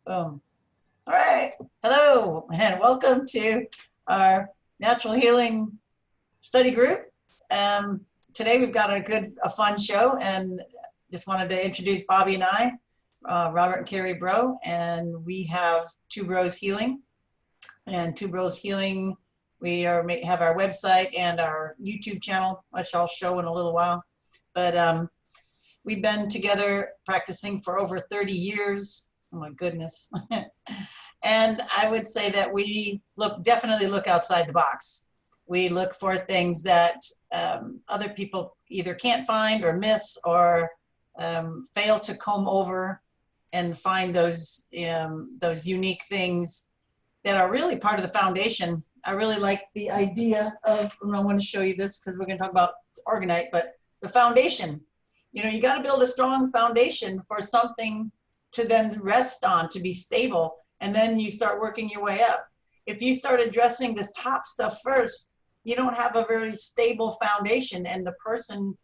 Boom. All right. Hello and welcome to our natural healing study group. Today we've got a fun show, and just wanted to introduce Bobby and I, Robert and Carrie Broe, and we have Two Broes Healing. And Two Broes Healing, we have our website and our YouTube channel, which I'll show in a little while. But we've been together practicing for over 30 years. Oh my goodness. And I would say that we definitely look outside the box. We look for things that other people either can't find or miss or fail to comb over and find those unique things that are really part of the foundation. I really like the idea of, and I want to show you this because we're going to talk about Organite, but the foundation. You know, you got to build a strong foundation for something to then rest on, to be stable, and then you start working your way up. If you start addressing this top stuff first, you don't have a very stable foundation, and the person,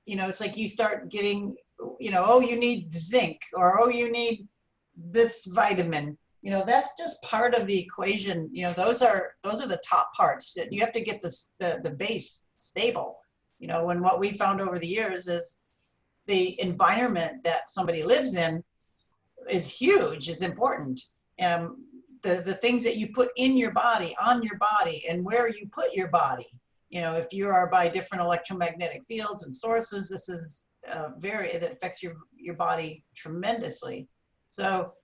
you know, it's like you start getting, you know, oh, you need zinc, or oh, you need this vitamin. You know, that's just part of the equation. You know, those are the top parts. You have to get the base stable. You know, and what we found over the years is the environment that somebody lives in is huge, is important. The things that you put in your body, on your body, and where you put your body. You know, if you are by different electromagnetic fields and sources, this is it affects your body tremendously. So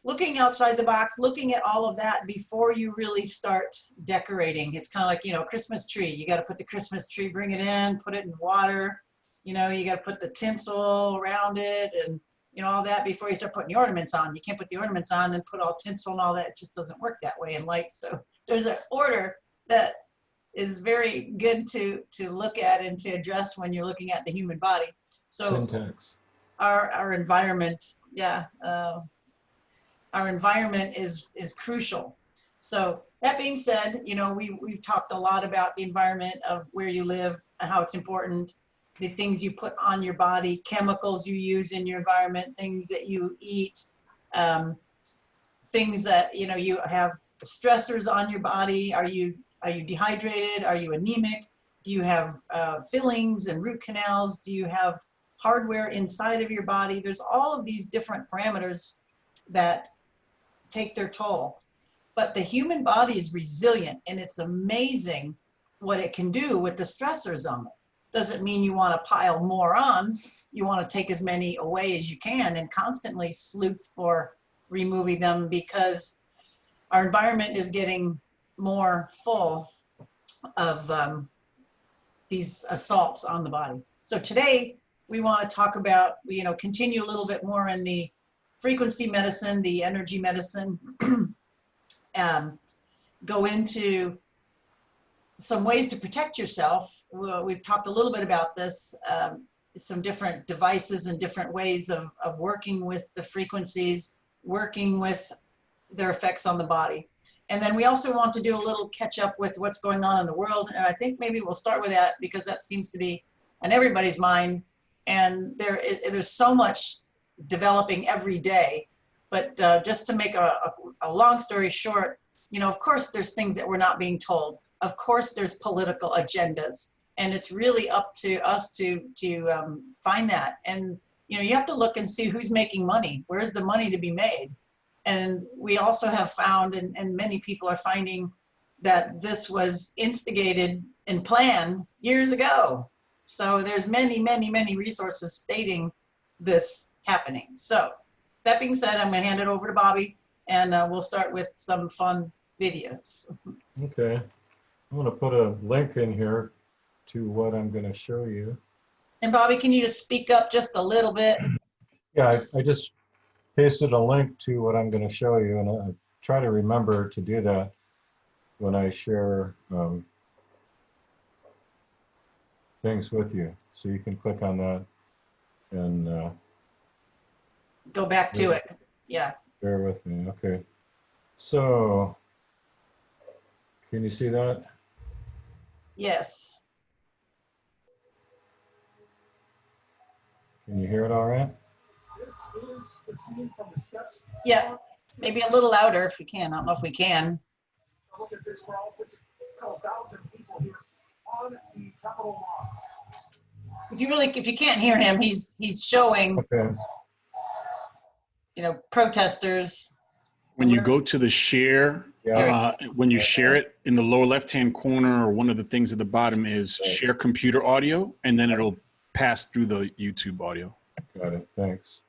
looking outside the box, looking at all of that before you really start decorating. It's kind of like, you know, a Christmas tree. You got to put the Christmas tree, bring it in, put it in water. You know, you got to put the tinsel around it and, you know, all that before you start putting the ornaments on. You can't put the ornaments on and put all tinsel and all that. It just doesn't work that way in light. So there's an order that is very good to look at and to address when you're looking at the human body. So syntax. Our environment, our environment is crucial. So that being said, you know, we've talked a lot about the environment of where you live and how it's important. The things you put on your body, chemicals you use in your environment, things that you eat, things that, you know, you have stressors on your body. Are you dehydrated? Are you anemic? Do you have fillings and root canals? Do you have hardware inside of your body? There's all of these different parameters that take their toll. But the human body is resilient, and it's amazing what it can do with the stressors on it. Doesn't mean you want to pile more on. You want to take as many away as you can and constantly sleuth for removing them, because our environment is getting more full of these assaults on the body. So today we want to talk about, you know, continue a little bit more in the frequency medicine, the energy medicine, go into some ways to protect yourself. We've talked a little bit about this, some different devices and different ways of working with the frequencies, working with their effects on the body. And then we also want to do a little catch up with what's going on in the world. And I think maybe we'll start with that because that seems to be on everybody's mind. And there's so much developing every day. But just to make a long story short, you know, of course, there's things that we're not being told. Of course, there's political agendas, and it's really up to us to find that. And, you know, you have to look and see who's making money. Where's the money to be made? And we also have found, and many people are finding, that this was instigated and planned years ago. So there's many, many, many resources stating this happening. So that being said, I'm going to hand it over to Bobby, and we'll start with some fun videos. Okay. I'm going to put a link in here to what I'm going to show you. And Bobby, can you just speak up just a little bit? Yeah, I just pasted a link to what I'm going to show you, and I try to remember to do that when I share things with you. So you can click on that and go back to it. Yeah. Bear with me. Okay. So can you see that? Yes. Can you hear it all right? Yeah, maybe a little louder if we can. I don't know if we can. Look at this crowd. It's a couple thousand people here on the Capitol lawn. If you can't hear him, he's showing, Okay. Protesters. When you go to the share, when you share it in the lower left-hand corner, or one of the things at the bottom is share computer audio, and then it'll pass through the YouTube audio. Got it. Thanks.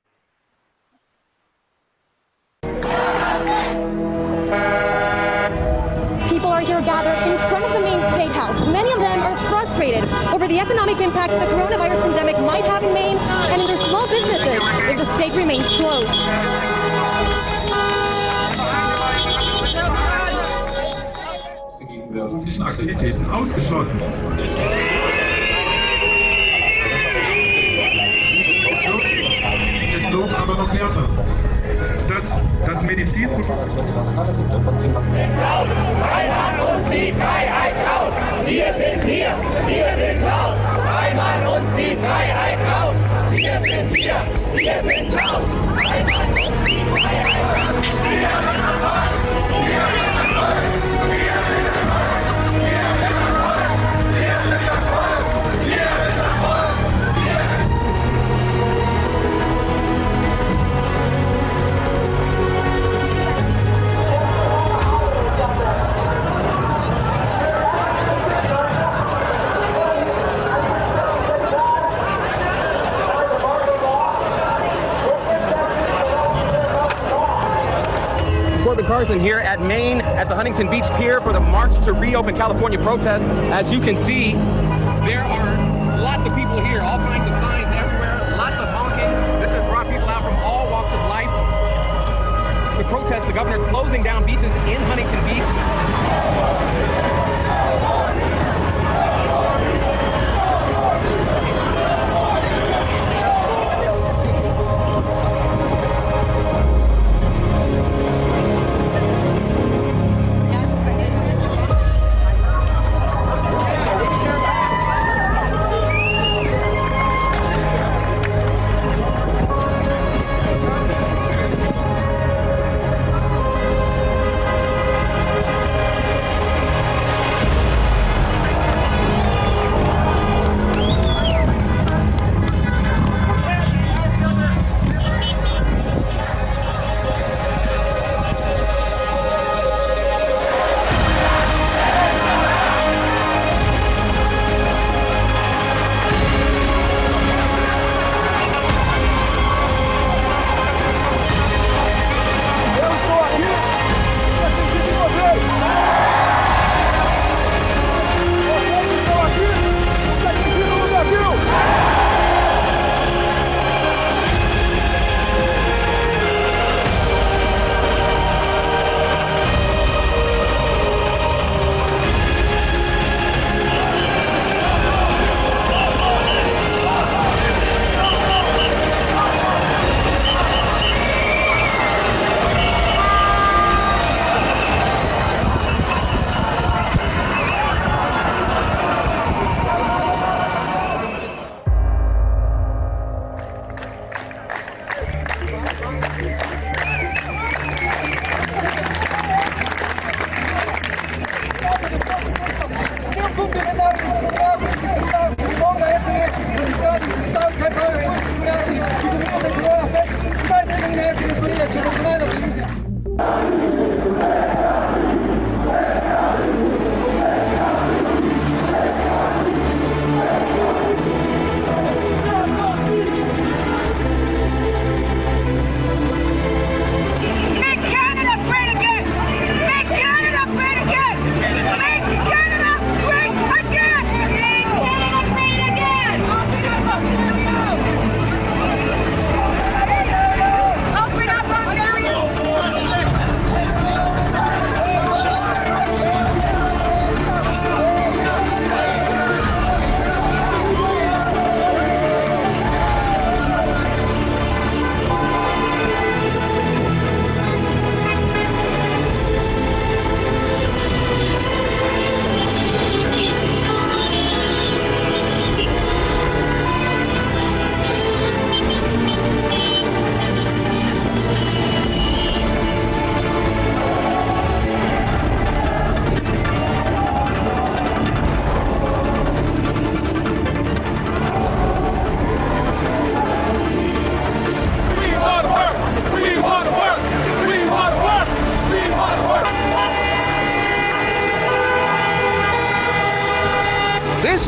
People are here gathered in front of the main State House. Many of them are frustrated over the economic impact the coronavirus pandemic might have in Maine and in their small businesses if the state remains closed. Beruflichen Aktivitäten ausgeschlossen. Es wird aber noch härter. Das Medizinprodukt. Weil man uns die Freiheit klaut. Wir sind hier, wir sind laut. Weil man uns die Freiheit klaut. Wir sind hier, wir sind laut. Weil man uns die Freiheit klaut. Wir sind das Volk, wir sind das Volk, wir sind das Volk, wir sind das Volk, wir sind das Volk, wir sind das Volk. Carson here at Maine at the Huntington Beach Pier for the March to Reopen California protest. As you can see, there are lots of people here, all kinds of signs everywhere, lots of honking. This has brought people out from all walks of life to protest the governor closing down beaches in Huntington Beach.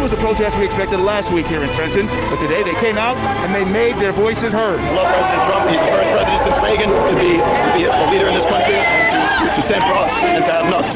was the protest we expected last week here in Trenton, but today they came out and they made their voices heard. I love President Trump. He's the first president since Reagan to be a leader in this country, to stand for us and to have us.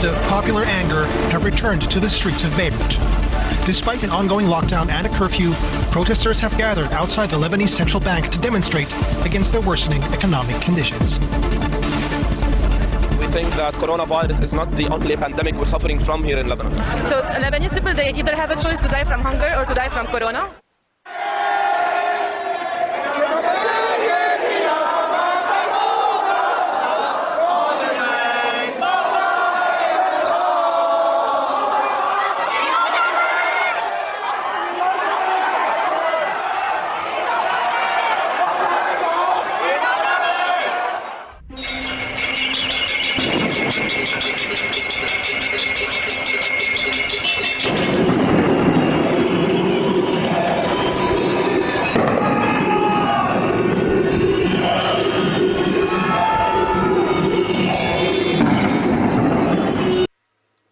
Of popular anger have returned to the streets of Beirut. Despite an ongoing lockdown and a curfew, protesters have gathered outside the Lebanese central bank to demonstrate against the worsening economic conditions. We think that coronavirus is not the only pandemic we're suffering from here in Lebanon. So Lebanese people, they either have a choice to die from hunger or to die from corona.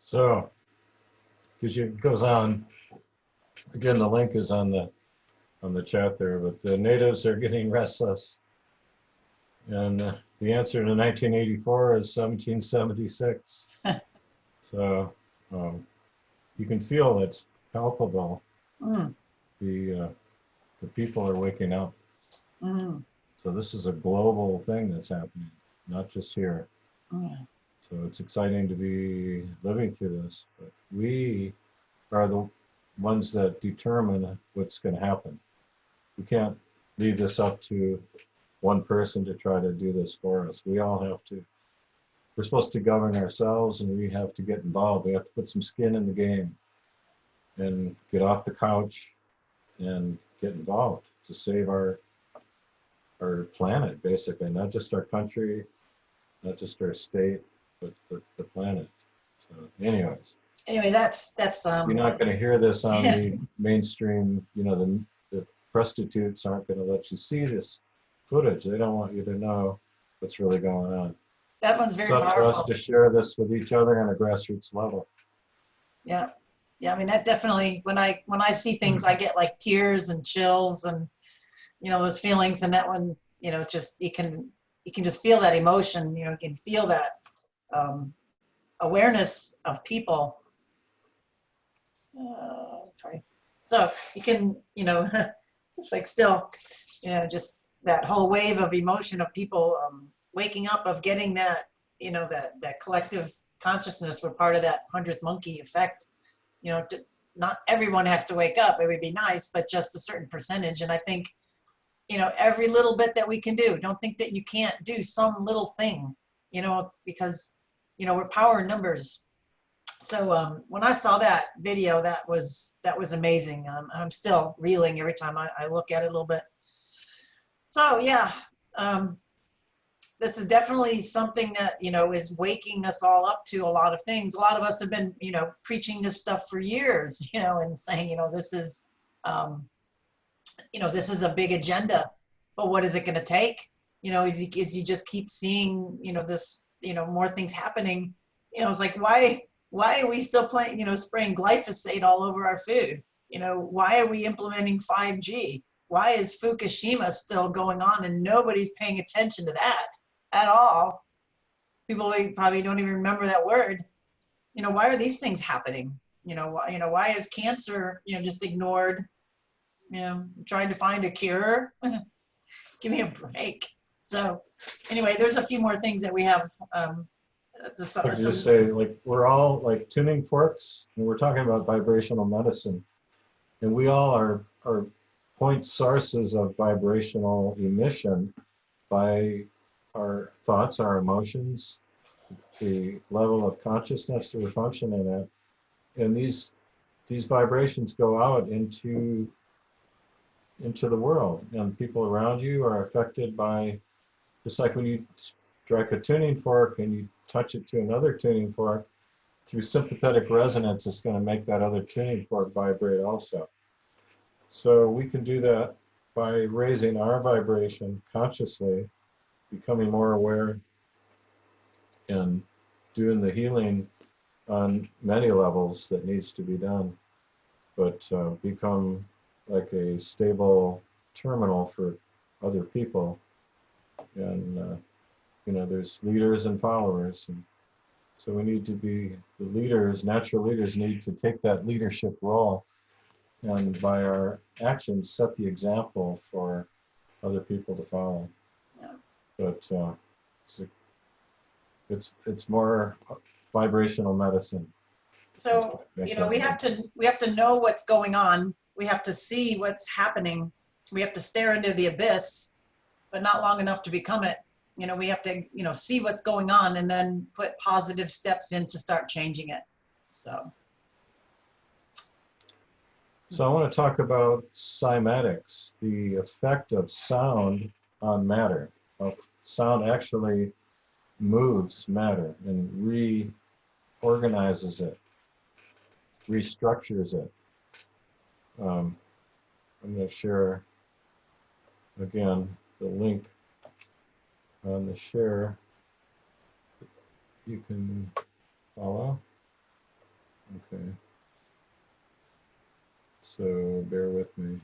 So, because it goes on, again, the link is on the chat there, but the natives are getting restless. And the answer to 1984 is 1776. So you can feel it's palpable. Mm. The people are waking up. Mm. So this is a global thing that's happening, not just here. Mm. So it's exciting to be living through this. But we are the ones that determine what's going to happen. We can't leave this up to one person to try to do this for us. We all have to. We're supposed to govern ourselves, and we have to get involved. We have to put some skin in the game and get off the couch and get involved to save our planet, basically, not just our country, not just our state, but the planet. So anyways. Anyway, that's you're not going to hear this on the mainstream, you know, the prostitutes aren't going to let you see this footage. They don't want you to know what's really going on. That one's very it's up powerful. for us to share this with each other on a grassroots level. Yeah. Yeah, I mean, that definitely, when I see things, I get like tears and chills and, you know, those feelings. And that one, you know, just, you can just feel that emotion, you know, you can feel that awareness of people. Sorry. So you can, you know, it's like still, you know, just that whole wave of emotion of people waking up, of getting that, you know, that collective consciousness. We're part of that 100th monkey effect. You know, not everyone has to wake up. It would be nice, but just a certain percentage. And I think, you know, every little bit that we can do, don't think that you can't do some little thing, you know, because, you know, we're power in numbers. So when I saw that video, that was amazing. I'm still reeling every time I look at it a little bit. So yeah, this is definitely something that, you know, is waking us all up to a lot of things. A lot of us have been, you know, preaching this stuff for years, you know, and saying, you know, this is a big agenda, but what is it going to take? You know, as you just keep seeing, you know, this, you know, more things happening, you know, it's like, why are we still playing, you know, spraying glyphosate all over our food? You know, why are we implementing 5G? Why is Fukushima still going on and nobody's paying attention to that at all? People probably don't even remember that word. You know, why are these things happening? Why is cancer, you know, just ignored? you know, trying to find a cure. Give me a break. So anyway, there's a few more things that we have. I could just say, like, we're all like tuning forks, and we're talking about vibrational medicine, and we all are point sources of vibrational emission by our thoughts, our emotions, the level of consciousness that we're functioning at, and these vibrations go out into the world, and people around you are affected by, just like when you strike a tuning fork and you touch it to another tuning fork, through sympathetic resonance, it's going to make that other tuning fork vibrate also. So we can do that by raising our vibration consciously, becoming more aware, and doing the healing on many levels that needs to be done, but become like a stable terminal for other people. And you know, there's leaders and followers, and so we need to be the leaders. Natural leaders need to take that leadership role, and by our actions set the example for other people to follow. Yeah. But it's more vibrational medicine. So, you know, we have to know what's going on. We have to see what's happening. We have to stare into the abyss, but not long enough to become it. You know, we have to, you know, see what's going on and then put positive steps in to start changing it. So I want to talk about cymatics, the effect of sound on matter. Sound actually moves matter and reorganizes it, restructures it. I'm going to share again the link on the share. You can follow. Okay. So bear with me.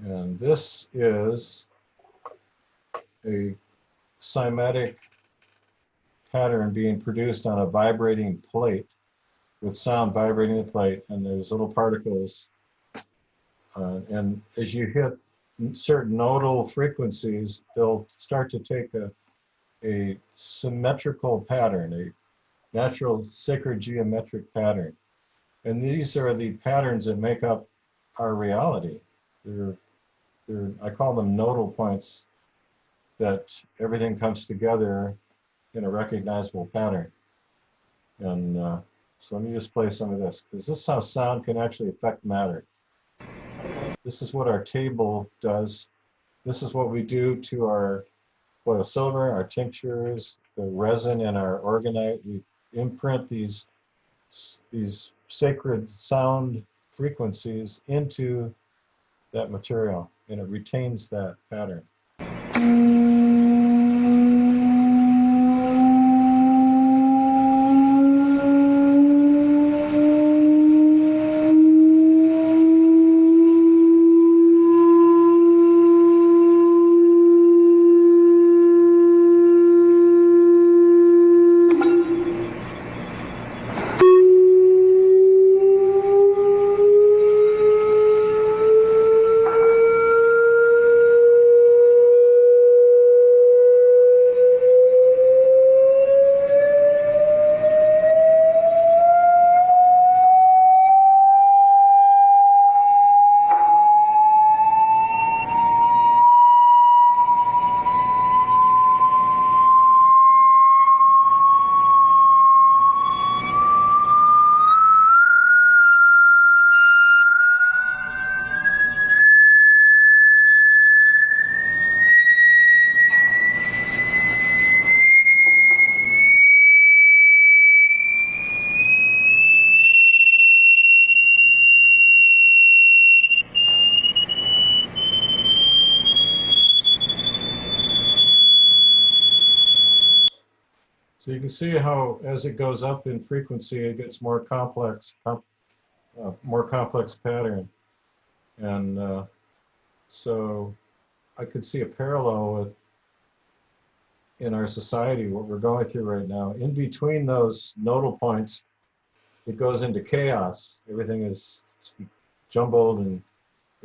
And this is a cymatic pattern being produced on a vibrating plate, with sound vibrating the plate, and there's little particles. And as you hit certain nodal frequencies, they'll start to take a symmetrical pattern, a natural sacred geometric pattern. And these are the patterns that make up our reality. I call them nodal points, that everything comes together in a recognizable pattern. And so let me just play some of this, because this is how sound can actually affect matter. This is what our table does. This is what we do to our oil silver, our tinctures, the resin in our Organite. We imprint these sacred sound frequencies into that material, and it retains that pattern. So you can see how, as it goes up in frequency, it gets more complex pattern. And so I could see a parallel in our society, what we're going through right now. In between those nodal points, it goes into chaos. Everything is jumbled and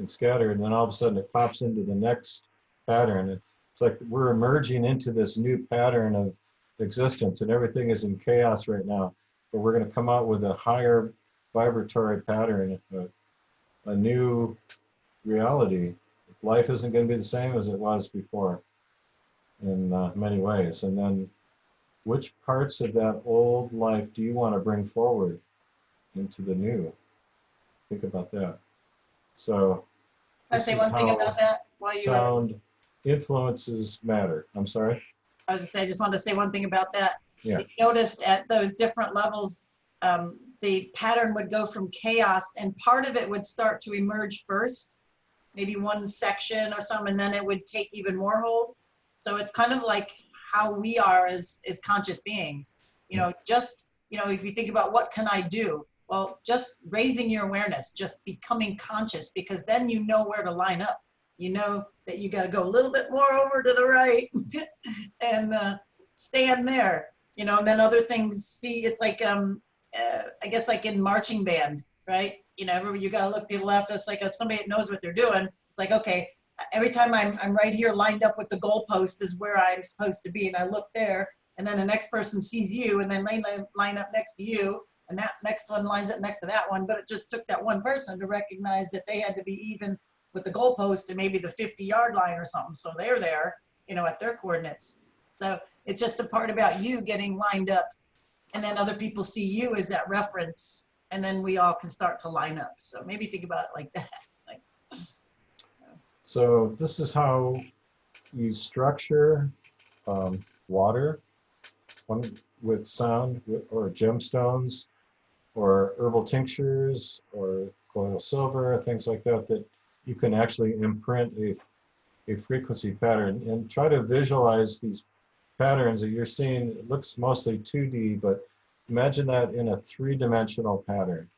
scattered, and then all of a sudden it pops into the next pattern. It's like we're emerging into this new pattern of existence, and everything is in chaos right now. But we're going to come out with a higher vibratory pattern, a new reality. Life isn't going to be the same as it was before in many ways. And then which parts of that old life do you want to bring forward into the new? Think about that. So Can I say one thing about that while you sound influences matter. I'm sorry? I was to say, I just wanted to say one thing about that. Yeah. You noticed at those different levels, the pattern would go from chaos, and part of it would start to emerge first, maybe one section or something, and then it would take even more hold. So it's kind of like how we are as conscious beings. You know, just, you know, if you think about what can I do? Well, just raising your awareness, just becoming conscious, because then you know where to line up. You know that you got to go a little bit more over to the right and stand there, you know, and then other things, see, it's like, I guess like in marching band, right? You know, you got to look to the left. It's like if somebody knows what they're doing, it's like, okay, every time I'm right here lined up with the goalpost is where I'm supposed to be. And I look there, and then the next person sees you, and then they line up next to you. And that next one lines up next to that one, but it just took that one person to recognize that they had to be even with the goalpost and maybe the 50-yard line or something. So they're there, you know, at their coordinates. So it's just a part about you getting lined up, and then other people see you as that reference, and then we all can start to line up. So maybe think about it like that. Like, so this is how you structure water, one with sound or gemstones, or herbal tinctures, or colloidal silver, things like that, that you can actually imprint a frequency pattern, and try to visualize these patterns that you're seeing. It looks mostly 2D, but imagine that in a 3-dimensional pattern.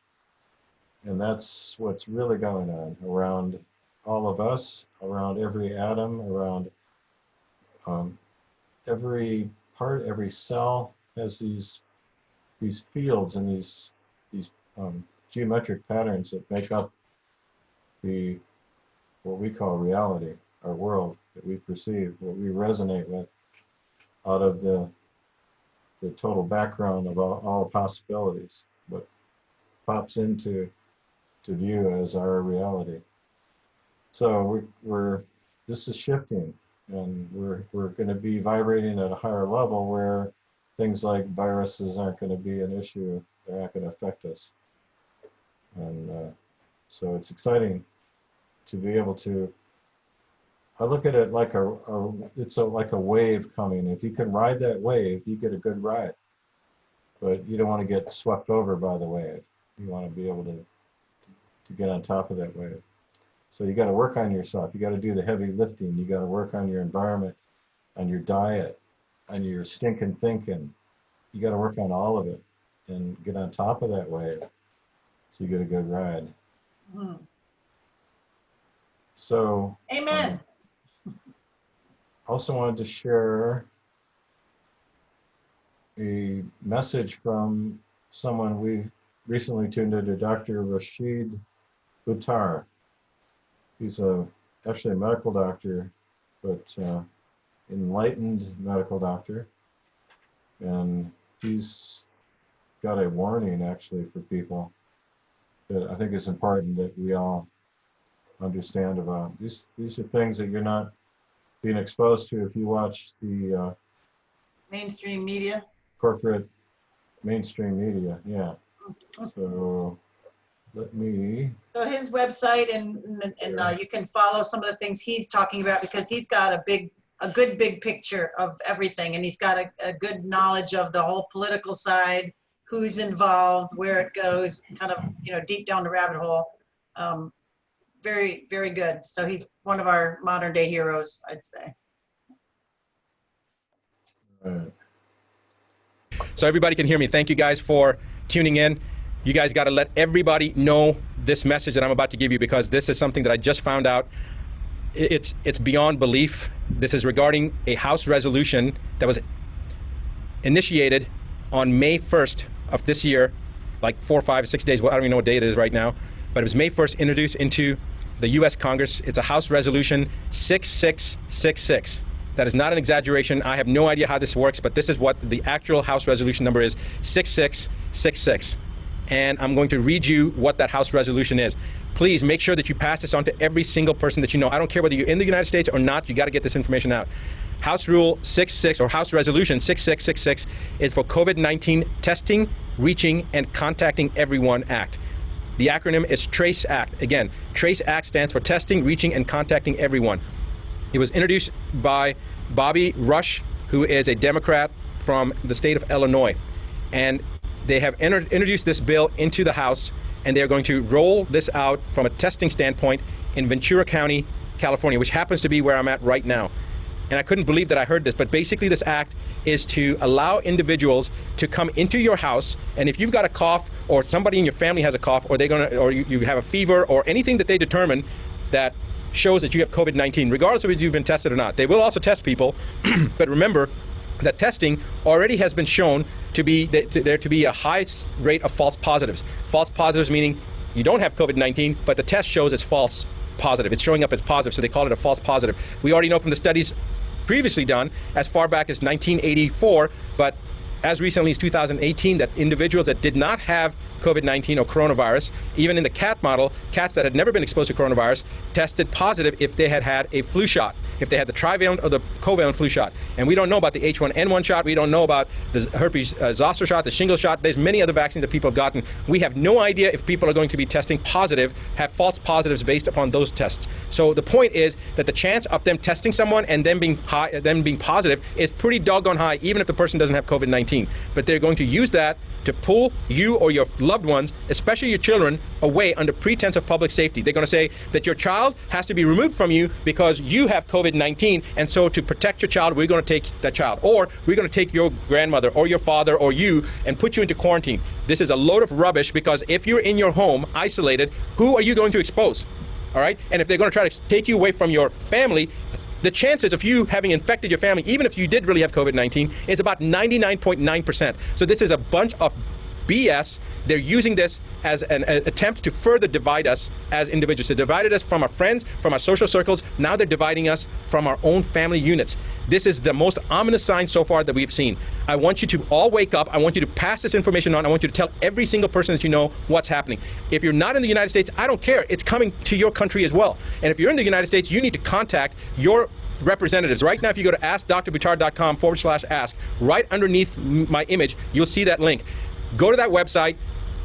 And that's what's really going on around all of us, around every atom, around every part, every cell has these fields and these geometric patterns that make up what we call reality, our world that we perceive, what we resonate with, out of the total background of all possibilities, what pops into view as our reality. So this is shifting, and we're going to be vibrating at a higher level where things like viruses aren't going to be an issue. They're not going to affect us. And so it's exciting to be able to, I look at it like it's like a wave coming. If you can ride that wave, you get a good ride. But you don't want to get swept over by the wave. You want to be able to get on top of that wave. So you got to work on yourself. You got to do the heavy lifting. You got to work on your environment, on your diet, on your stinking thinking. You got to work on all of it and get on top of that wave so you get a good ride. mm-hmm. So, amen. Also wanted to share a message from someone we recently tuned into, Dr. Rashid Buttar. He's actually a medical doctor, but enlightened medical doctor. And he's got a warning actually for people that I think is important that we all understand about. These are things that you're not being exposed to if you watch the mainstream media. Corporate mainstream media, yeah. So let me. So his website, and you can follow some of the things he's talking about, because he's got a good big picture of everything, and he's got a good knowledge of the whole political side, who's involved, where it goes, kind of, you know, deep down the rabbit hole. Very, very good. So he's one of our modern day heroes, I'd say. Right. So everybody can hear me. Thank you guys for tuning in. You guys got to let everybody know this message that I'm about to give you, because this is something that I just found out. It's beyond belief. This is regarding a House resolution that was initiated on May 1st of this year like 4, 5, 6 days. Well, I don't even know what day it is right now, but it was May 1st introduced into the U.S. Congress. It's a House Resolution 6666. That is not an exaggeration. I have no idea how this works, but this is what the actual House Resolution number is, 6666. And I'm going to read you what that House Resolution is. Please make sure that you pass this on to every single person that you know. I don't care whether you're in the United States or not, you got to get this information out. House Rule 66 or House Resolution 6666 is for COVID-19 Testing, Reaching, and Contacting Everyone Act. The acronym is TRACE Act. Again, TRACE Act stands for Testing, Reaching, and Contacting Everyone. It was introduced by Bobby Rush, who is a Democrat from the state of Illinois. And they have introduced this bill into the House, and they're going to roll this out from a testing standpoint in Ventura County, California, which happens to be where I'm at right now. And I couldn't believe that I heard this, but basically this act is to allow individuals to come into your house, and if you've got a cough or somebody in your family has a cough, or you have a fever or anything that they determine that shows that you have COVID-19, regardless of if you've been tested or not. They will also test people, but remember that testing already has been shown to be there to be a high rate of false positives. False positives meaning you don't have COVID-19, but the test shows it's false positive. It's showing up as positive, so they call it a false positive. We already know from the studies previously done as far back as 1984, but as recently as 2018, that individuals that did not have COVID-19 or coronavirus, even in the cat model, cats that had never been exposed to coronavirus, tested positive if they had had a flu shot, if they had the trivalent or the covalent flu shot. And we don't know about the H1N1 shot. We don't know about the herpes zoster shot, the shingle shot. There's many other vaccines that people have gotten. We have no idea if people are going to be testing positive, have false positives based upon those tests. So the point is that the chance of them testing someone and them being positive is pretty doggone high, even if the person doesn't have COVID-19. But they're going to use that to pull you or your loved ones, especially your children, away under pretense of public safety. They're going to say that your child has to be removed from you because you have COVID-19, and so to protect your child, we're going to take that child. Or we're going to take your grandmother or your father or you and put you into quarantine. This is a load of rubbish, because if you're in your home, isolated, who are you going to expose? All right? And if they're going to try to take you away from your family, the chances of you having infected your family, even if you did really have COVID-19, is about 99.9%. So this is a bunch of BS. They're using this as an attempt to further divide us as individuals. They divided us from our friends, from our social circles. Now they're dividing us from our own family units. This is the most ominous sign so far that we've seen. I want you to all wake up. I want you to pass this information on. I want you to tell every single person that you know what's happening. If you're not in the United States, I don't care. It's coming to your country as well. And if you're in the United States, you need to contact your representatives. Right now, if you go to askdrbuttar.com/ask, right underneath my image, you'll see that link. Go to that website,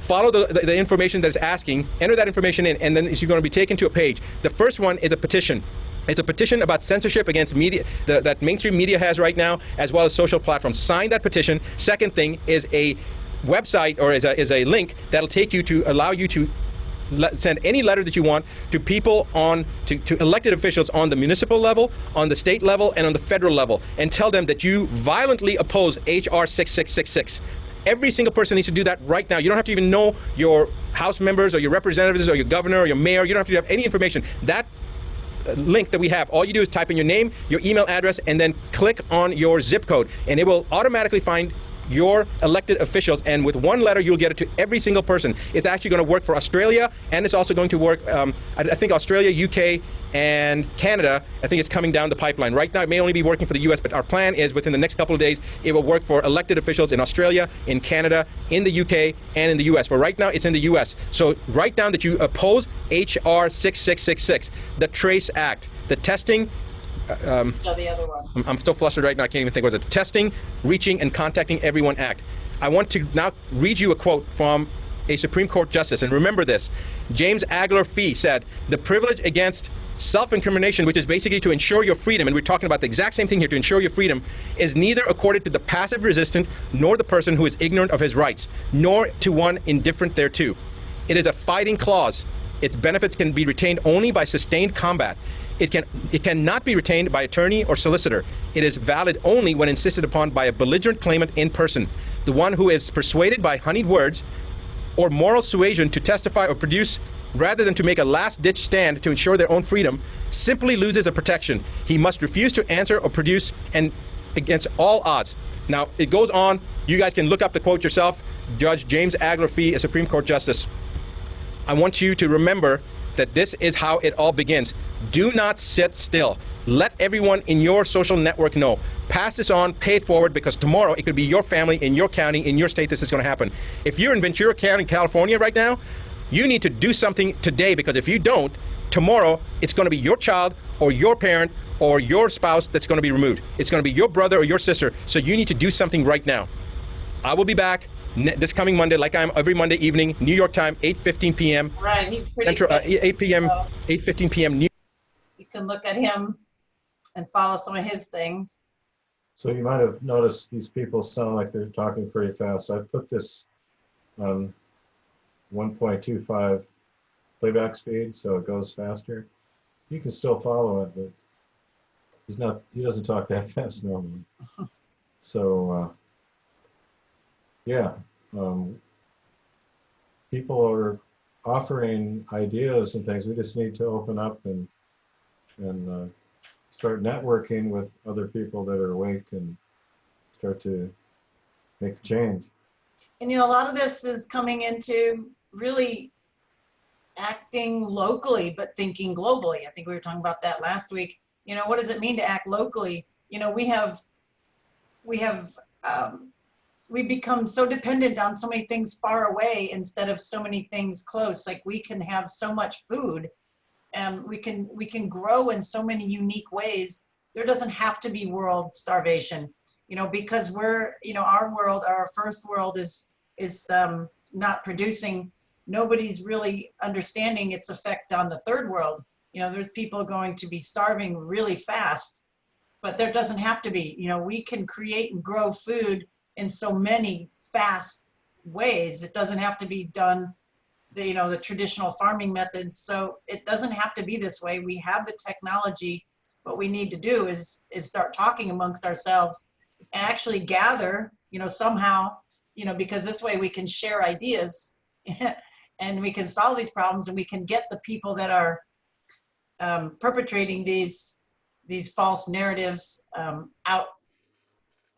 follow the information that it's asking, enter that information in, and then you're going to be taken to a page. The first one is a petition. It's a petition about censorship against media that mainstream media has right now, as well as social platforms. Sign that petition. Second thing is a website, or is a link that'll take you to allow you to send any letter that you want to people to elected officials on the municipal level, on the state level, and on the federal level, and tell them that you violently oppose HR 6666. Every single person needs to do that right now. You don't have to even know your House members or your representatives or your governor or your mayor. You don't have to have any information. That link that we have, all you do is type in your name, your email address, and then click on your zip code, and it will automatically find your elected officials, and with one letter you'll get it to every single person. It's actually going to work for Australia, and it's also going to work, I think Australia, UK, and Canada. I think it's coming down the pipeline. Right now it may only be working for the US, but our plan is within the next couple of days it will work for elected officials in Australia, in Canada, in the UK, and in the US. For right now it's in the US. So write down that you oppose HR 6666, the TRACE Act, the testing, the other one. I'm still flustered right now. I can't even think. Was it Testing, Reaching, and Contacting Everyone Act? I want to now read you a quote from a Supreme Court justice. And remember this. James Agler Fee said, "The privilege against self-incrimination, which is basically to ensure your freedom," and we're talking about the exact same thing here, to ensure your freedom, "is neither accorded to the passive resistant, nor the person who is ignorant of his rights, nor to one indifferent thereto. It is a fighting clause. Its benefits can be retained only by sustained combat. It cannot be retained by attorney or solicitor. It is valid only when insisted upon by a belligerent claimant in person. The one who is persuaded by honeyed words or moral suasion to testify or produce, rather than to make a last-ditch stand to ensure their own freedom, simply loses a protection. He must refuse to answer or produce, and against all odds." Now, it goes on. You guys can look up the quote yourself. Judge James Agler-Fee, a Supreme Court Justice, I want you to remember that this is how it all begins. Do not sit still. Let everyone in your social network know. Pass this on, pay it forward, because tomorrow it could be your family, in your county, in your state, this is going to happen. If you're in Ventura County, California right now, you need to do something today, because if you don't, tomorrow it's going to be your child or your parent or your spouse that's going to be removed. It's going to be your brother or your sister. So you need to do something right now. I will be back this coming Monday, like I am every Monday evening, New York time, 8:15 p.m. Right, he's pretty Central, good. 8 p.m. So 8:15 p.m. New. you can look at him and follow some of his things. So you might have noticed these people sound like they're talking pretty fast. I put this on 1.25 playback speed, so it goes faster. You can still follow it, but he doesn't talk that fast normally. So yeah, people are offering ideas and things. We just need to open up and start networking with other people that are awake and start to make a change. And, a lot of this is coming into really acting locally, but thinking globally. I think we were talking about that last week. What does it mean to act locally? We become so dependent on so many things far away instead of so many things close. Like we can have so much food, and we can grow in so many unique ways. There doesn't have to be world starvation, because we're, our world, our first world is not producing. Nobody's really understanding its effect on the third world. There's people going to be starving really fast, but there doesn't have to be. We can create and grow food in so many fast ways. It doesn't have to be done the traditional farming methods. So it doesn't have to be this way. We have the technology. What we need to do is start talking amongst ourselves and actually gather, somehow, because this way we can share ideas and we can solve these problems, and we can get the people that are perpetrating these false narratives out.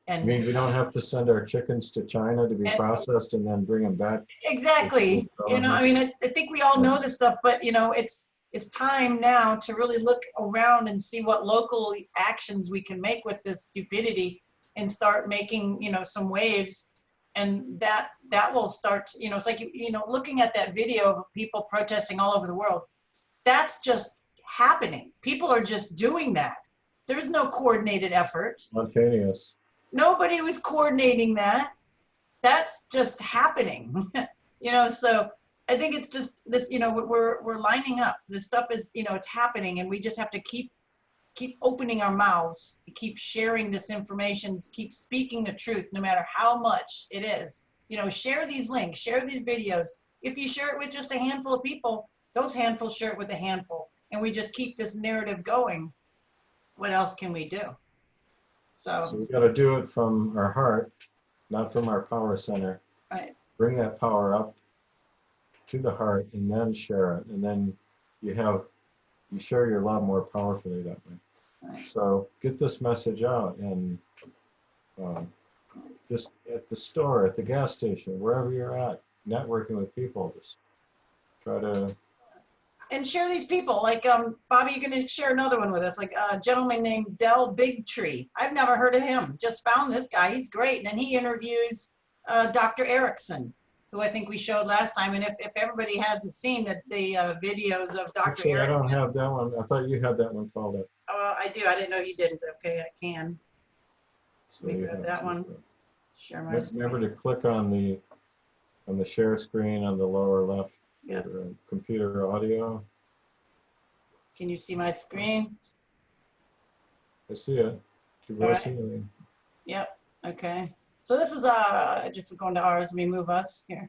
And I mean, we don't have to send our chickens to China to be processed and then bring them back. Exactly. I think we all know this stuff, but it's time now to really look around and see what local actions we can make with this stupidity and start making, some waves. And that will start, it's like, looking at that video of people protesting all over the world, that's just happening. People are just doing that. There's no coordinated effort. Spontaneous. Nobody was coordinating that. That's just happening. So I think it's just this, we're lining up. This stuff is, it's happening, and we just have to keep opening our mouths, keep sharing this information, keep speaking the truth, no matter how much it is. Share these links, share these videos. If you share it with just a handful of people, those handfuls share it with a handful, and we just keep this narrative going. What else can we do? So we got to do it from our heart, not from our power center. Right. Bring that power up to the heart and then share it. And then you share your love more powerfully that way. Right. So get this message out, and just at the store, at the gas station, wherever you're at, networking with people, just try to. And share these people, like Bobby, you're going to share another one with us, like a gentleman named Del Bigtree. I've never heard of him, just found this guy, he's great. And then he interviews Dr. Erickson, who I think we showed last time. And if everybody hasn't seen the videos of Dr. Actually, Erickson. I don't have that one. I thought you had that one called up. I do, I didn't know you didn't. Okay, I can. So We you got have that to- one. Share my screen. Remember to click on the share screen on the lower left. Yeah. Computer audio. Can you see my screen? I see it. Right. Yep, okay. So this is just going to ours. Let me move us here.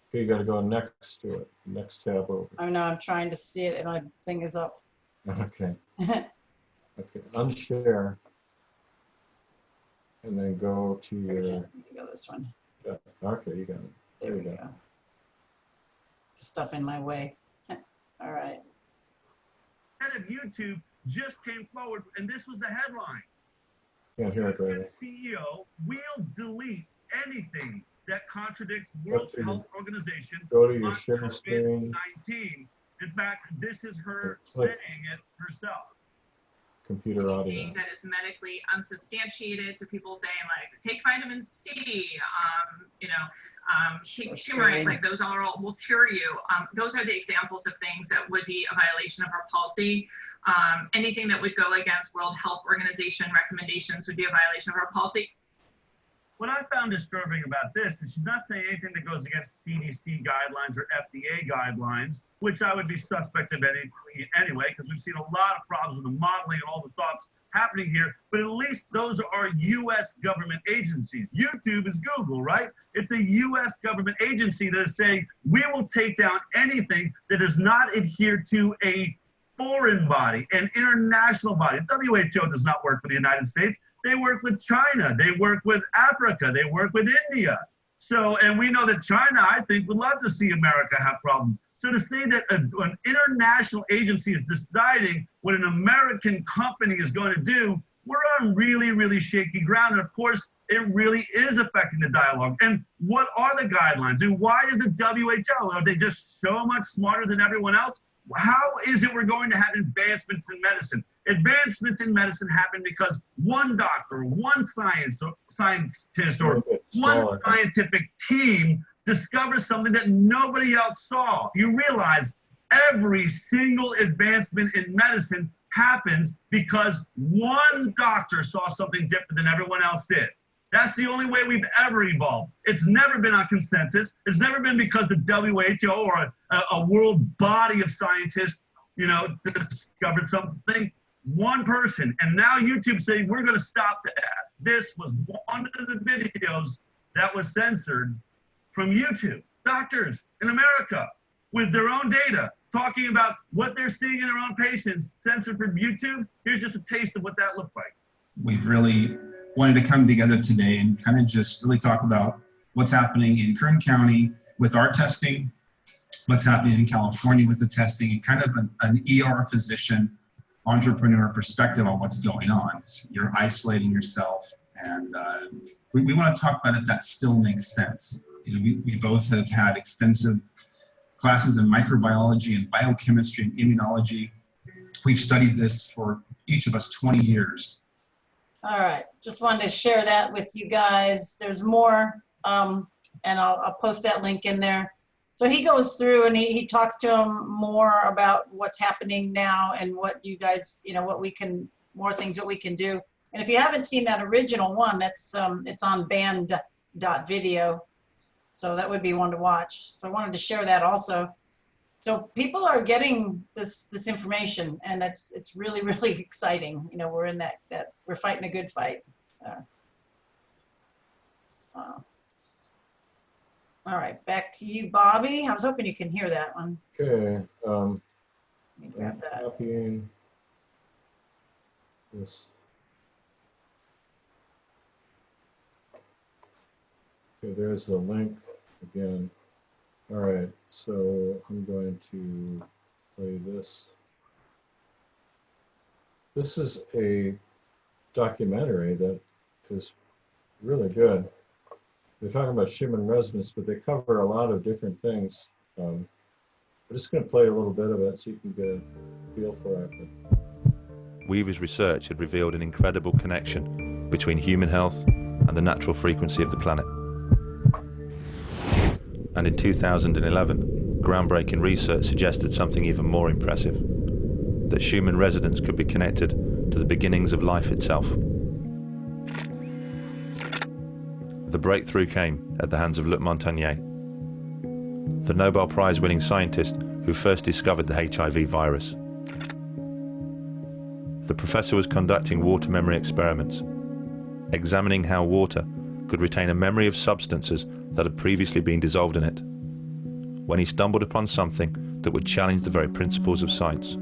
Okay, you got to go next to it. Next tab over. I know, I'm trying to see it and my thing is up. Okay. Okay, unshare. And then go to your. Let me go this one. Yeah, okay, you got it. There we go. Stuff in my way. All right. Head of YouTube just came forward, and this was the headline. Can't hear it right. CEO will delete anything that contradicts World Health Organization Go to your on share screen. COVID-19. In fact, this is her Click. saying it herself. Computer audio. That is medically unsubstantiated, to people saying like, take vitamin C, take turmeric, like those all will cure you. Those are the examples of things that would be a violation of our policy. Anything that would go against World Health Organization recommendations would be a violation of our policy. What I found disturbing about this is she's not saying anything that goes against CDC guidelines or FDA guidelines, which I would be suspect of anyway, because we've seen a lot of problems with the modeling and all the thoughts happening here. But at least those are U.S. government agencies. YouTube is Google, right? It's a U.S. government agency that is saying, we will take down anything that does not adhere to a foreign body, an international body. WHO does not work with the United States. They work with China. They work with Africa. They work with India. So, and we know that China, I think, would love to see America have problems. So to say that an international agency is deciding what an American company is going to do, we're on really, really shaky ground. And of course, it really is affecting the dialogue. And what are the guidelines? And why is the WHO, are they just so much smarter than everyone else? How is it we're going to have advancements in medicine? Advancements in medicine happen because one doctor, one scientist, or one scientific team discovers something that nobody else saw. You realize every single advancement in medicine happens because one doctor saw something different than everyone else did. That's the only way we've ever evolved. It's never been on consensus. It's never been because the WHO or a world body of scientists, discovered something. One person. And now YouTube's saying, we're going to stop that. This was one of the videos that was censored from YouTube. Doctors in America with their own data talking about what they're seeing in their own patients censored from YouTube. Here's just a taste of what that looked like. We've really wanted to come together today and kind of just really talk about what's happening in Kern County with our testing, what's happening in California with the testing, and kind of an ER physician entrepreneur perspective on what's going on. You're isolating yourself, and we want to talk about if that still makes sense. We both have had extensive classes in microbiology and biochemistry and immunology. We've studied this for each of us 20 years. All right, just wanted to share that with you guys. There's more, and I'll post that link in there. So he goes through and he talks to him more about what's happening now and what you guys, more things that we can do. And if you haven't seen that original one, that's it's on band.video. So that would be one to watch. So I wanted to share that also. So people are getting this information, and it's really, really exciting. We're in that we're fighting a good fight. All right, back to you, Bobby. I was hoping you can hear that one. Okay. Let me grab that. Copying this. Okay, there's the link again. All right, so I'm going to play this. This is a documentary that is really good. They're talking about Schumann resonance, but they cover a lot of different things. I'm just going to play a little bit of it so you can get a feel for it. Weaver's research had revealed an incredible connection between human health and the natural frequency of the planet. And in 2011, groundbreaking research suggested something even more impressive, that Schumann resonance could be connected to the beginnings of life itself. The breakthrough came at the hands of Luc Montagnier, the Nobel Prize-winning scientist who first discovered the HIV virus. The professor was conducting water memory experiments, examining how water could retain a memory of substances that had previously been dissolved in it, when he stumbled upon something that would challenge the very principles of science.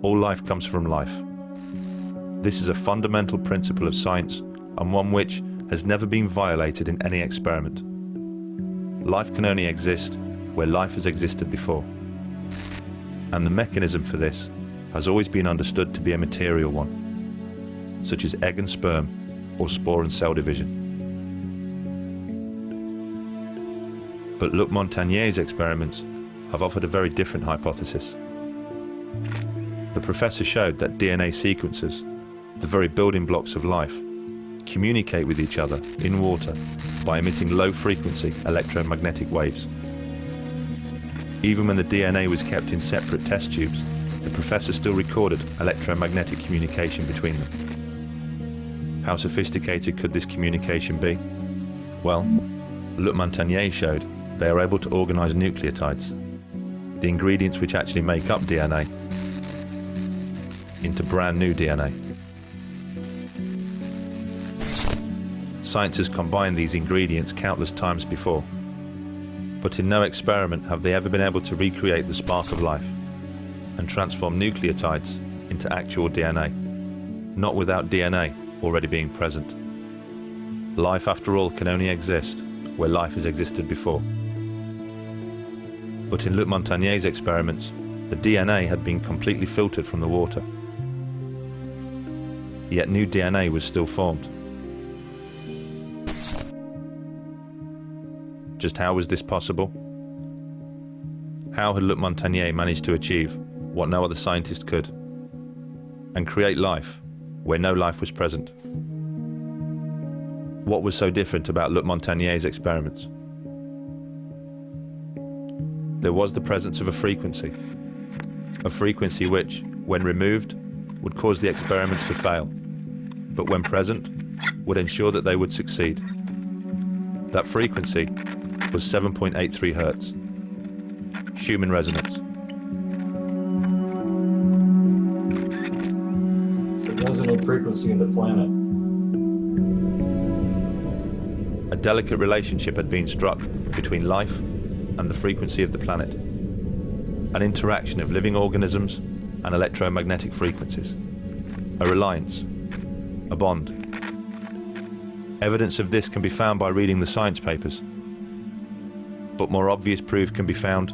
All life comes from life. This is a fundamental principle of science, and one which has never been violated in any experiment. Life can only exist where life has existed before. And the mechanism for this has always been understood to be a material one, such as egg and sperm or spore and cell division. But Luc Montagnier's experiments have offered a very different hypothesis. The professor showed that DNA sequences, the very building blocks of life, communicate with each other in water by emitting low-frequency electromagnetic waves. Even when the DNA was kept in separate test tubes, the professor still recorded electromagnetic communication between them. How sophisticated could this communication be? Well, Luc Montagnier showed they are able to organize nucleotides, the ingredients which actually make up DNA, into brand new DNA. Science has combined these ingredients countless times before, but in no experiment have they ever been able to recreate the spark of life and transform nucleotides into actual DNA, not without DNA already being present. Life, after all, can only exist where life has existed before. But in Luc Montagnier's experiments, the DNA had been completely filtered from the water. Yet new DNA was still formed. Just how was this possible? How had Luc Montagnier managed to achieve what no other scientist could, and create life where no life was present? What was so different about Luc Montagnier's experiments? There was the presence of a frequency which, when removed, would cause the experiments to fail, but when present, would ensure that they would succeed. That frequency was 7.83 Hertz, Schumann resonance. The resonant frequency of the planet. A delicate relationship had been struck between life and the frequency of the planet. An interaction of living organisms and electromagnetic frequencies. A reliance, a bond. Evidence of this can be found by reading the science papers, but more obvious proof can be found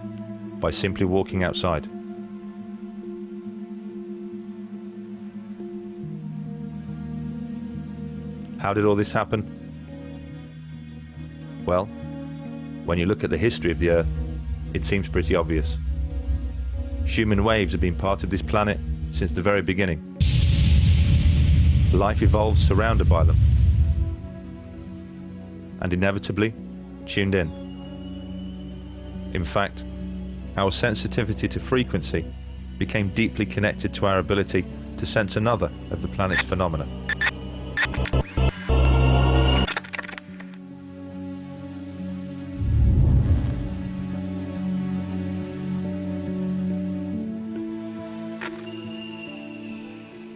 by simply walking outside. How did all this happen? Well, when you look at the history of the Earth, it seems pretty obvious. Schumann waves have been part of this planet since the very beginning. Life evolved surrounded by them, and inevitably tuned in. In fact, our sensitivity to frequency became deeply connected to our ability to sense another of the planet's phenomena.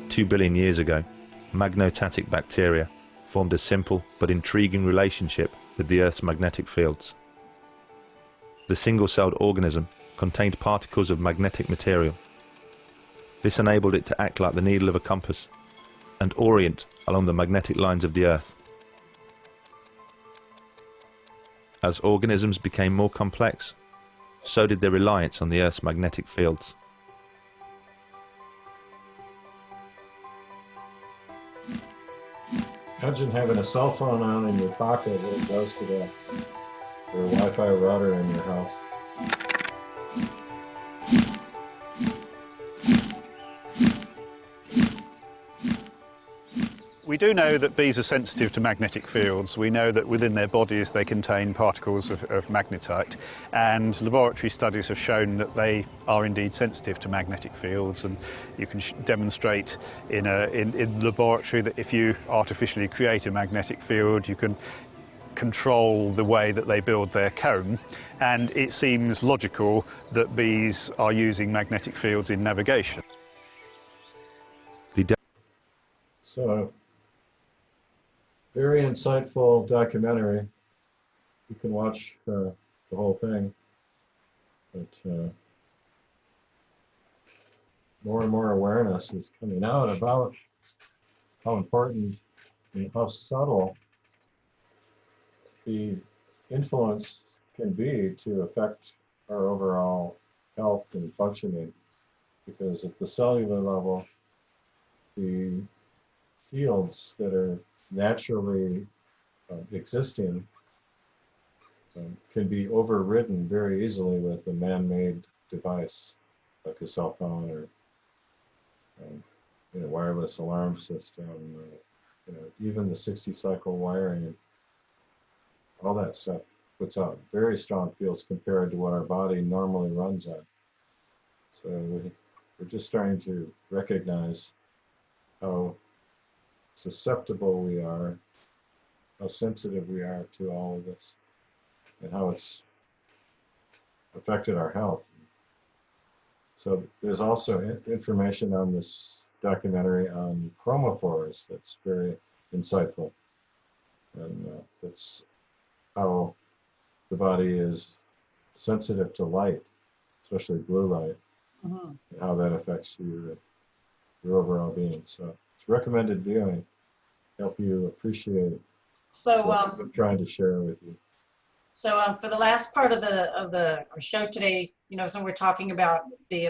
Two billion years ago, magnotatic bacteria formed a simple but intriguing relationship with the Earth's magnetic fields. The single-celled organism contained particles of magnetic material. This enabled it to act like the needle of a compass and orient along the magnetic lines of the Earth. As organisms became more complex, so did their reliance on the Earth's magnetic fields. Imagine having a cell phone on in your pocket, what it does to that, or a Wi-Fi router in your house. We do know that bees are sensitive to magnetic fields. We know that within their bodies they contain particles of magnetite, and laboratory studies have shown that they are indeed sensitive to magnetic fields, and you can demonstrate in laboratory that if you artificially create a magnetic field, you can control the way that they build their comb, and it seems logical that bees are using magnetic fields in navigation. So, very insightful documentary. You can watch the whole thing, but more and more awareness is coming out about how important and how subtle the influence can be to affect our overall health and functioning, because at the cellular level, the fields that are naturally existing can be overridden very easily with a man-made device like a cell phone or wireless alarm system, even the 60-cycle wiring. All that stuff puts out very strong fields compared to what our body normally runs on. So we're just starting to recognize how susceptible we are, how sensitive we are to all of this, and how it's affected our health. So there's also information on this documentary on chromophores that's very insightful. And that's how the body is sensitive to light, especially blue light, and how that affects your overall being. So it's recommended viewing, help you appreciate what I'm trying to share with you. So for the last part of our show today, so we're talking about the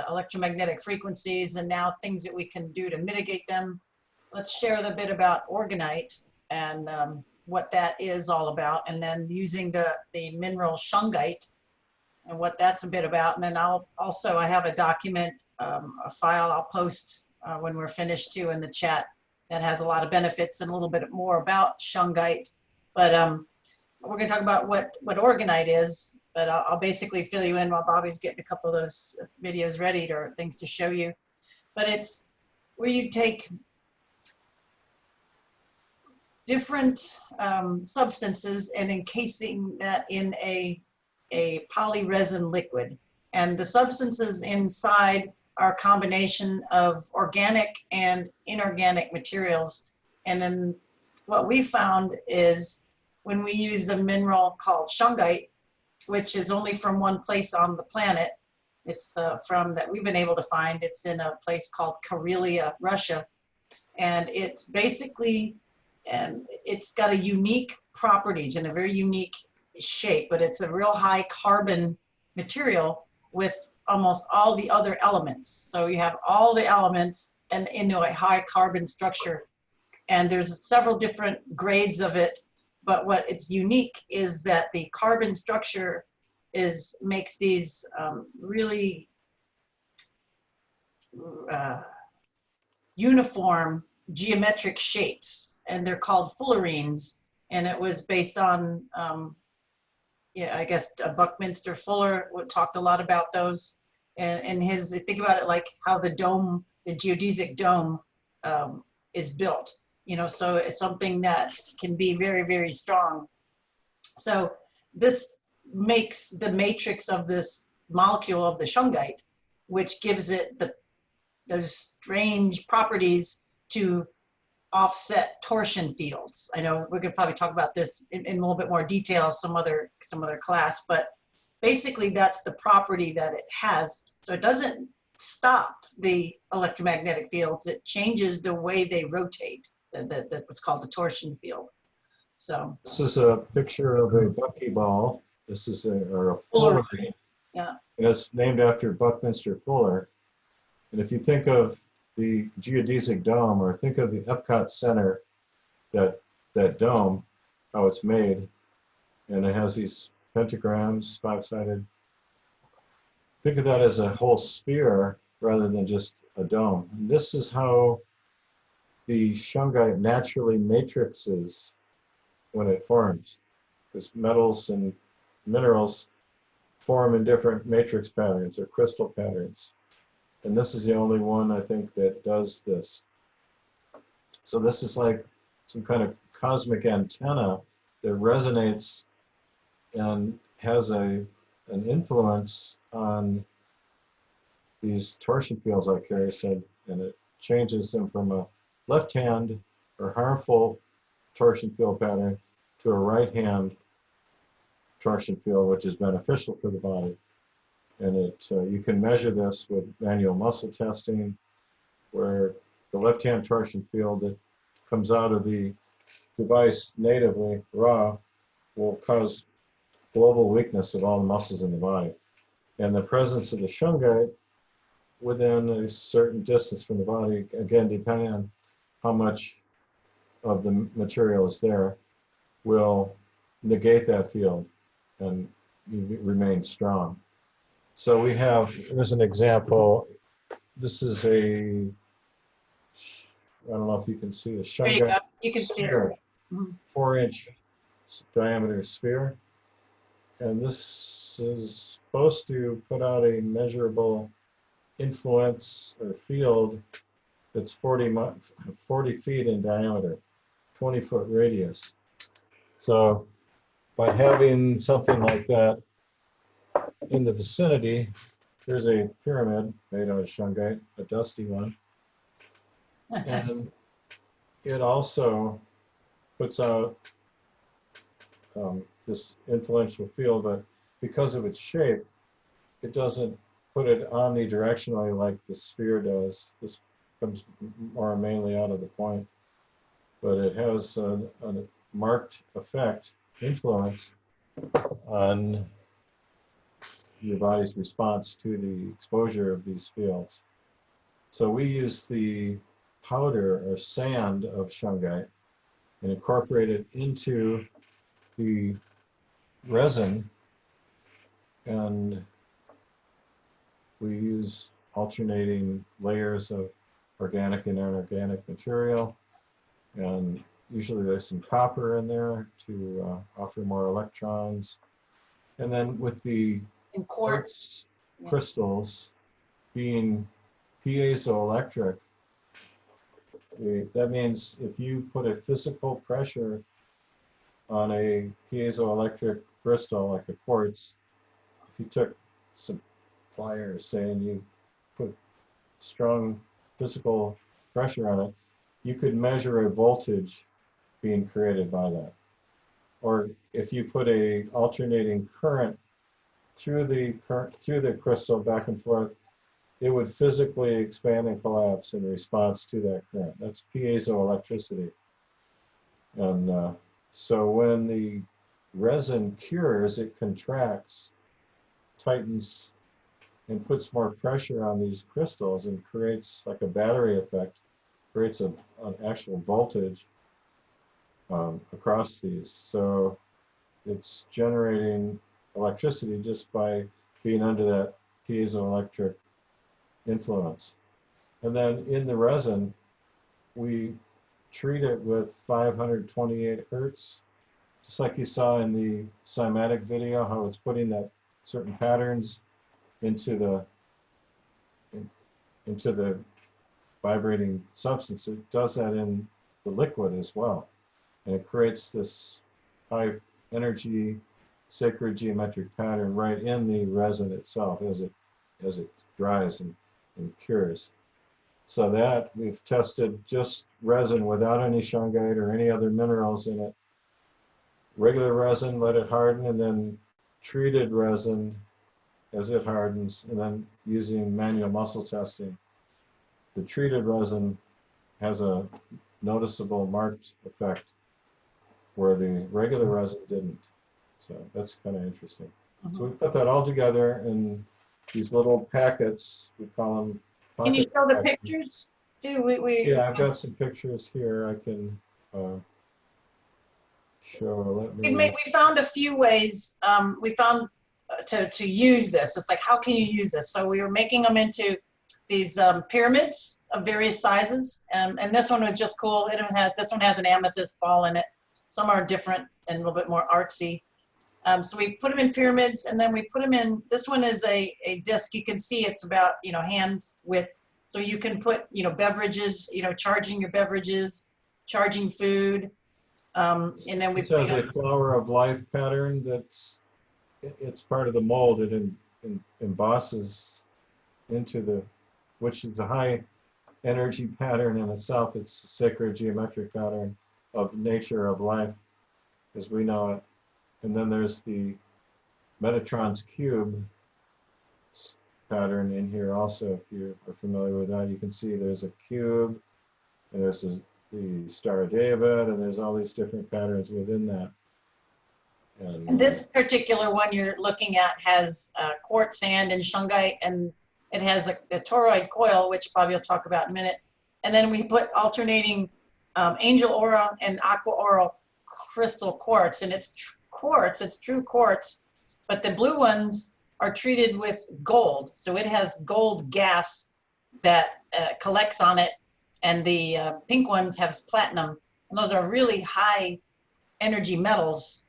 electromagnetic frequencies and now things that we can do to mitigate them. Let's share a bit about Organite and what that is all about, and then using the mineral Shungite and what that's a bit about. And then I have a document, a file I'll post when we're finished too in the chat that has a lot of benefits and a little bit more about Shungite. But we're going to talk about what Organite is, but I'll basically fill you in while Bobby's getting a couple of those videos ready or things to show you. But it's where you take different substances and encasing that in a polyresin liquid. And the substances inside are a combination of organic and inorganic materials. And then what we found is when we use a mineral called Shungite, which is only from one place on the planet, it's that we've been able to find. It's in a place called Karelia, Russia. And it's basically, it's got a unique properties and a very unique shape, but it's a real high carbon material with almost all the other elements. So you have all the elements and into a high carbon structure. And there's several different grades of it, but what it's unique is that the carbon structure makes these really uniform geometric shapes, and they're called fullerenes. And it was based on, I guess Buckminster Fuller talked a lot about those. And think about it like how the geodesic dome is built. So it's something that can be very, very strong. So this makes the matrix of this molecule of the Shungite, which gives it those strange properties to offset torsion fields. I know we're going to probably talk about this in a little bit more detail some other class, but basically that's the property that it has. So it doesn't stop the electromagnetic fields, it changes the way they rotate. That what's called the torsion field. So this is a picture of a buckyball. This is a fullerene. Yeah. And it's named after Buckminster Fuller. And if you think of the geodesic dome, or think of the Epcot Center, that dome, how it's made, and it has these pentagrams, 5-sided. Think of that as a whole sphere rather than just a dome. And this is how the Shungite naturally matrixes when it forms, because metals and minerals form in different matrix patterns or crystal patterns. And this is the only one, I think, that does this. So this is like some kind of cosmic antenna that resonates and has an influence on these torsion fields, like Carrie said, and it changes them from a left hand or harmful torsion field pattern to a right hand torsion field, which is beneficial for the body. And you can measure this with manual muscle testing, where the left hand torsion field that comes out of the device natively, raw, will cause global weakness of all the muscles in the body. And the presence of the Shungite within a certain distance from the body, again, depending on how much of the material is there will negate that field and remain strong. So we have, as an example, this is a, I don't know if you can see a Shungite You can see sphere, it. 4-inch diameter sphere. And this is supposed to put out a measurable influence or field that's 40 feet in diameter, 20-foot radius. So by having something like that in the vicinity, here's a pyramid made out of Shungite, a dusty one. And it also puts out this influential field, but because of its shape, it doesn't put it omnidirectionally like the sphere does. This comes more mainly out of the point, but it has a marked effect, influence on your body's response to the exposure of these fields. So we use the powder or sand of Shungite and incorporate it into the resin, and we use alternating layers of organic and inorganic material, and usually there's some copper in there to offer more electrons. And then with the quartz crystals being piezoelectric, that means if you put a physical pressure on a piezoelectric crystal like a quartz, if you took some pliers, say, and you put strong physical pressure on it, you could measure a voltage being created by that. Or if you put a alternating current through the crystal back and forth, it would physically expand and collapse in response to that current. That's piezoelectricity. And so when the resin cures, it contracts, tightens, and puts more pressure on these crystals and creates like a battery effect, creates an actual voltage across these. So it's generating electricity just by being under that piezoelectric influence. And then in the resin, we treat it with 528 hertz, just like you saw in the cymatic video, how it's putting that certain patterns into the vibrating substance. It does that in the liquid as well, and it creates this high energy sacred geometric pattern right in the resin itself as it dries and cures. So that we've tested just resin without any Shungite or any other minerals in it. Regular resin, let it harden, and then treated resin as it hardens, and then using manual muscle testing. The treated resin has a noticeable marked effect where the regular resin didn't. So that's kind of interesting. So we put that all together in these little packets. We call them pocket. Can you show the packets. pictures? Yeah, I've got some pictures here. I can show. Let me. We found a few ways. We found to use this. It's like, how can you use this? So we were making them into these pyramids of various sizes, and this one was just cool. This one has an amethyst ball in it. Some are different and a little bit more artsy. So we put them in pyramids, and then we put them in, this one is a disc. You can see it's about, hands width. So you can put, beverages, charging your beverages, charging food. And then we put a flower of life pattern it's part of the mold. It embosses into which is a high energy pattern in itself. It's a sacred geometric pattern of nature, of life as we know it. And then there's the Metatron's cube pattern in here also. If you are familiar with that, you can see there's a cube, and there's the Star of David, and there's all these different patterns within that. And this particular one you're looking at has quartz sand and Shungite, and it has a toroid coil, which Bobby will talk about in a minute. And then we put alternating angel aura and aqua aura crystal quartz, and it's quartz, it's true quartz, but the blue ones are treated with gold. So it has gold gas that collects on it, and the pink ones have platinum, and those are really high energy metals.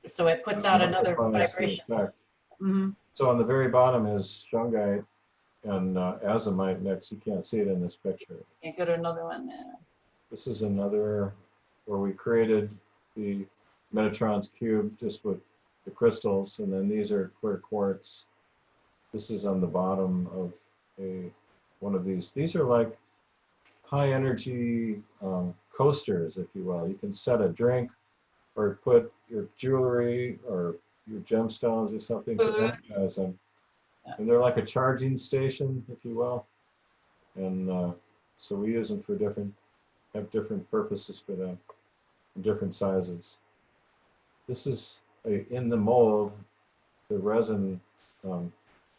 So it puts out another vibration. Mm-hmm. So on the very bottom is Shungite and azomite next. You can't see it in this picture. And go to another one there. This is another where we created the Metatron's cube just with the crystals, and then these are clear quartz. This is on the bottom of one of these. These are like high energy coasters, if you will. You can set a drink or put your jewelry or your gemstones or something to energize them. And they're like a charging station, if you will. And so we use them for have different purposes for them, different sizes. This is in the mold, the resin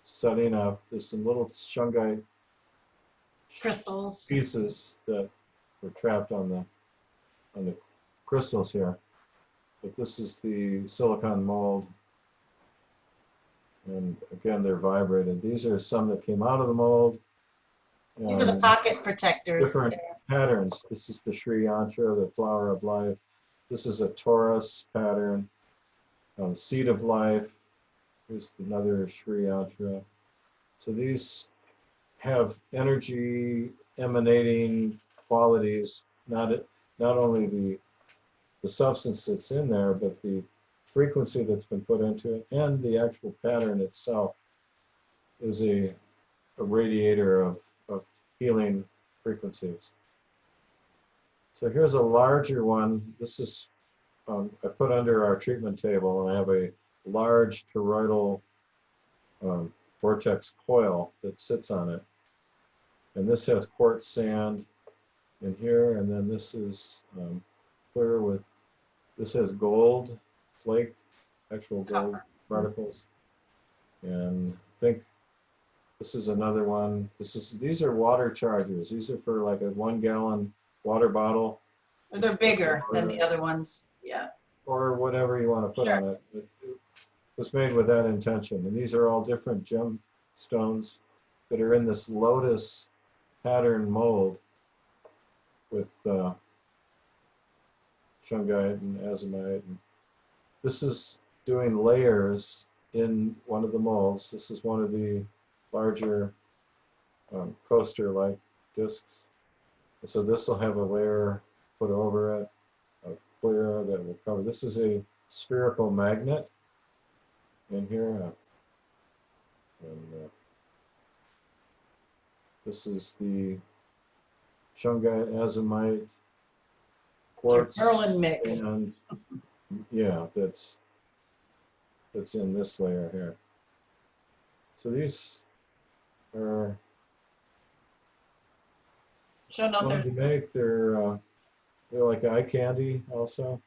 setting up. There's some little Shungite crystals pieces that were trapped on the crystals here. But this is the silicon mold. And again, they're vibrated. These are some that came out of the mold. These are the pocket protectors. Different patterns. This is the Sri Yantra, the flower of life. This is a Taurus pattern. Seed of life. Here's another Sri Yantra. So these have energy emanating qualities, not only the substance that's in there, but the frequency that's been put into it, and the actual pattern itself is a radiator of healing frequencies. So here's a larger one. This is, I put under our treatment table, and I have a large toroidal vortex coil that sits on it. And this has quartz sand in here, and then this is clear with, this has gold flake, actual gold particles. And I think this is another one. These are water chargers. These are for like a 1 gallon water bottle. They're bigger than the other ones, yeah. Or whatever you want to put on it. It was made with that intention. And these are all different gemstones that are in this lotus pattern mold with Shungite and azomite. And this is doing layers in one of the molds. This is one of the larger coaster-like discs. So this will have a layer put over it, of clear that will cover. This is a spherical magnet in here. This is the Shungite, azomite, quartz, Berlin mix. And yeah, that's in this layer here. So these are fun to make. They're like eye candy also,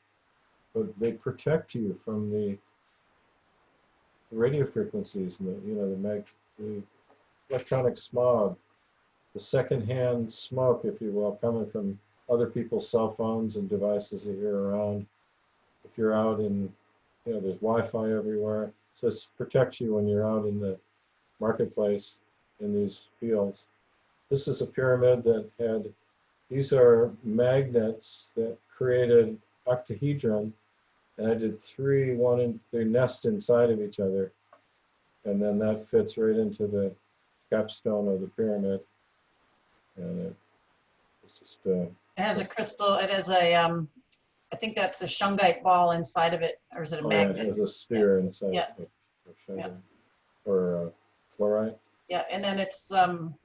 but they protect you from the radio frequencies and the electronic smog, the secondhand smoke, if you will, coming from other people's cell phones and devices that you're around. If you're out in, there's Wi-Fi everywhere. So this protects you when you're out in the marketplace in these fields. This is a pyramid that had, these are magnets that created octahedron, and I did they nest inside of each other, and then that fits right into the capstone of the pyramid, and it's just it has a crystal. It has a I think that's a Shungite ball inside of it, or is it a magnet? Yeah, it has a sphere inside of Shungite, or fluorite. Yeah, and then it's then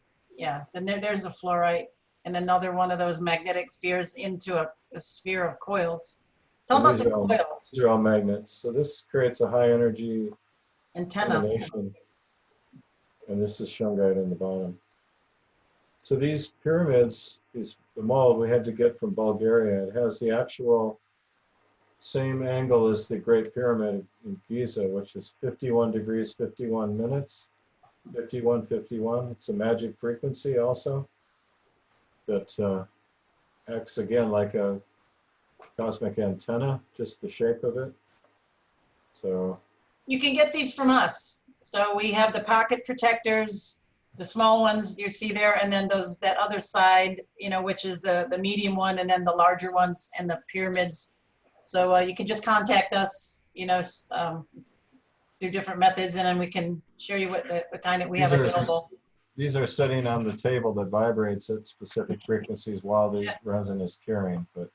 there's a fluorite, and another one of those magnetic spheres into a sphere of coils. Tell about the coils. These are all magnets. So this creates a high energy antenna. And this is Shungite in the bottom. So these pyramids, the mold we had to get from Bulgaria. It has the actual same angle as the Great Pyramid in Giza, which is 51 degrees, 51 minutes, 51, 51. It's a magic frequency also that acts again like a cosmic antenna, just the shape of it. So you can get these from us. So we have the pocket protectors, the small ones you see there, and then that other side, which is the medium one, and then the larger ones and the pyramids. So you can just contact us, through different methods, and then we can show you what the kind that we have available. These are sitting on the table that vibrates at specific frequencies while the resin is curing. But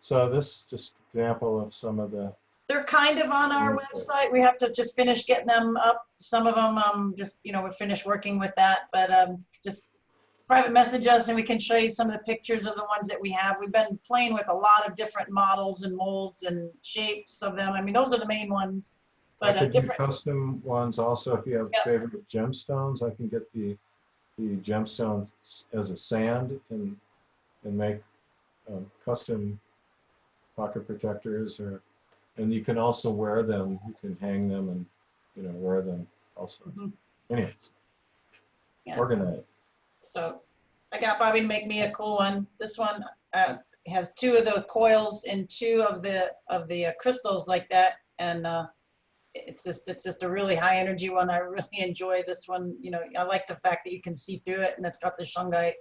so this is just an example of some of the. They're kind of on our website. We have to just finish getting them up. Some of them, we finished working with that, but just private message us and we can show you some of the pictures of the ones that we have. We've been playing with a lot of different models and molds and shapes of them. I mean, those are the main ones. But I could do custom ones also. If you have favorite gemstones, I can get the gemstones as a sand and make custom pocket protectors, and you can also wear them. You can hang them and wear them also. Anyway, Organite. So I got Bobby to make me a cool one. This one has 2 of the coils and 2 of the crystals like that, and it's just a really high energy one. I really enjoy this one. I like the fact that you can see through it, and it's got the Shungite,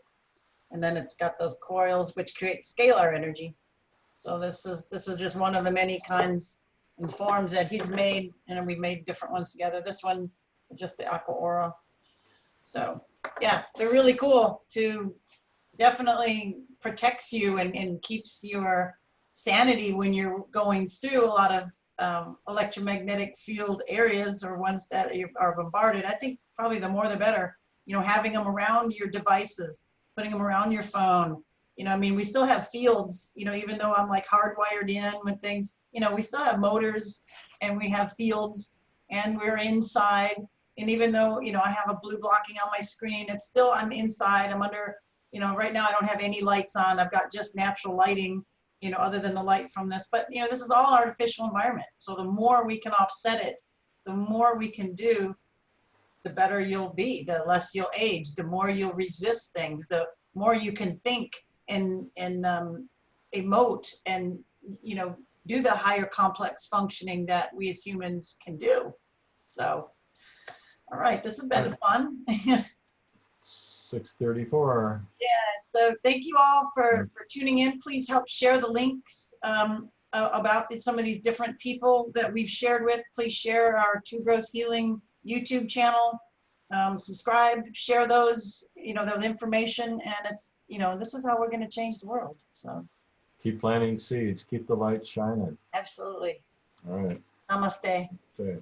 and then it's got those coils which create scalar energy. So this is just one of the many kinds and forms that he's made, and we've made different ones together. This one is just the Aqua Aura. So yeah, they're really cool. To definitely protects you and keeps your sanity when you're going through a lot of electromagnetic field areas or ones that are bombarded. I think probably the more the better, having them around your devices, putting them around your phone. I mean, we still have fields, even though I'm like hardwired in with things, we still have motors and we have fields and we're inside. And even though, I have a blue blocking on my screen, it's still, I'm inside, I'm under, right now I don't have any lights on. I've got just natural lighting, other than the light from this, but this is all artificial environment. So the more we can offset it, the more we can do, the better you'll be, the less you'll age, the more you'll resist things, the more you can think and emote and, do the higher complex functioning that we as humans can do. So, all right, this has been fun. 6:34. Yeah, so thank you all for tuning in. Please help share the links about some of these different people that we've shared with. Please share our Two Grows Healing YouTube channel. Subscribe, share those, those information, and it's, this is how we're going to change the world. So keep planting seeds, keep the light shining. Absolutely. All right. Namaste. Okay.